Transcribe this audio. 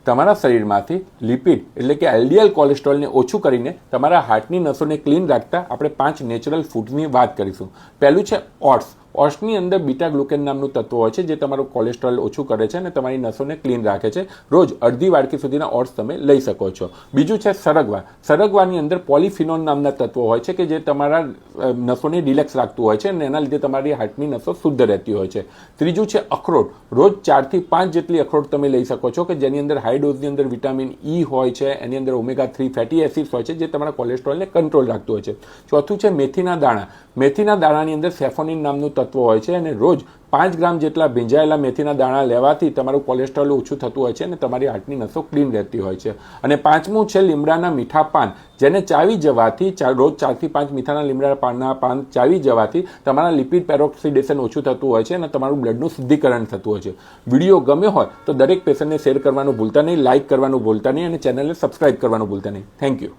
તમારા શરીરમાંથી લિપિડ એટલે કે એલડીએલ કોલેસ્ટ્રોલને ઓછું કરીને તમારા હાર્ટની નસોને ક્લીન રાખતા આપણે 5 નેચરલ ફૂડની વાત કરીશું. પહેલું છે ઓટ્સ. ઓટ્સની અંદર બીટા ગ્લુકેન નામનું તત્વ હોય છે જે તમારું કોલેસ્ટ્રોલ ઓછું કરે છે અને તમારી નસોને ક્લીન રાખે છે. રોજ અડધી વાડકી સુધીના ઓટ્સ તમે લઈ શકો છો. બીજું છે સરગવા. સરગવાની અંદર પોલિફિનોલ નામના તત્વો હોય છે કે જે તમારા નસોને રિલેક્સ રાખતું હોય છે અને એના લીધે તમારી હાર્ટની નસો શુદ્ધ રહેતી હોય છે. ત્રીજું છે અખરોટ. રોજ 4 થી 5 જેટલી અખરોટ તમે લઈ શકો છો કે જેની અંદર હાઈ ડોઝની અંદર વિટામિન ઈ હોય છે, એની અંદર ઓમેગા 3 ફેટી એસિડ્સ હોય છે જે તમારા કોલેસ્ટ્રોલને કંટ્રોલ રાખતું હોય છે. ચોથું છે મેથીના દાણા. મેથીના દાણાની અંદર સેફોનિન નામનું તત્વ હોય છે અને રોજ 5 ગ્રામ જેટલા ભીંજાયેલા મેથીના દાણા લેવાથી તમારું કોલેસ્ટ્રોલ ઓછું થતું હોય છે અને તમારી હાર્ટની નસો ક્લીન રહેતી હોય છે. અને પાંચમું છે લીમડાના મીઠા પાન, જેને ચાવી જવાથી રોજ 4 થી 5 મીઠાના લીમડાના પાન ચાવી જવાથી તમારા લિપિડ પેરોક્સિડેશન ઓછું થતું હોય છે અને તમારું બ્લડનું શુદ્ધિકરણ થતું હોય છે. વિડીયો ગમ્યો હોય તો દરેક પેશન્ટને શેર કરવાનું ભૂલતા નહીં, લાઇક કરવાનું ભૂલતા નહીં અને ચેનલને સબસ્ક્રાઇબ કરવાનું ભૂલતા નહીં. Thank you.